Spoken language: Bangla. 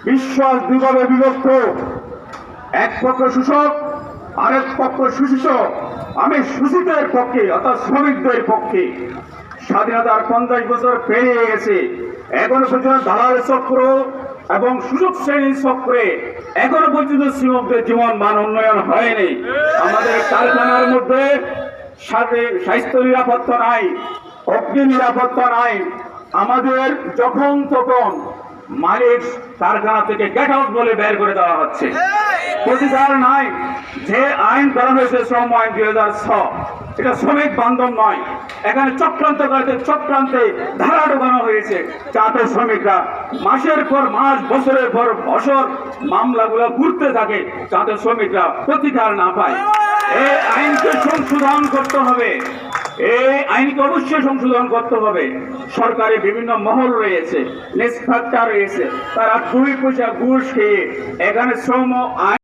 বিশ্বাস দুভাবে বিভক্ত, এক পক্ষ শোষক, আরেক পক্ষ শোষিত। আমি শোষিতের পক্ষে অর্থাৎ শ্রমিকদের পক্ষে। স্বাধীনতার 50 বছর পেরিয়ে গেছে, এখনো পর্যন্ত দালাল চক্র এবং সুযোগ শ্রেণীর চক্রে এখনো পর্যন্ত শ্রমিকদের জীবন মান উন্নয়ন হয়নি। আমাদের কারখানার মধ্যে স্বাস্থ্য নিরাপত্তা নাই, অগ্নি নিরাপত্তা নাই। আমাদের যখন তখন মালিক কারখানা থেকে গেট আউট বলে বের করে দেওয়া হচ্ছে। প্রতিকার নাই। যে আইন করা হয়েছে শ্রম আইন 2006, এটা শ্রমিক বান্ধব নয়। এখানে চক্রান্তে ধারা ঢোকানো হয়েছে যাতে শ্রমিকরা মাসের পর মাস, বছরের পর বছর মামলাগুলো ঘুরতে থাকে, যাতে শ্রমিকরা প্রতিকার না পায়। এই আইনকে সংশোধন করতে হবে, এই আইনকে অবশ্যই সংশোধন করতে হবে। সরকারি বিভিন্ন মহল রয়েছে, ইন্সপেক্টর রয়েছে, তারা 2 পয়সা ঘুষ খেয়ে এখানে শ্রম আইন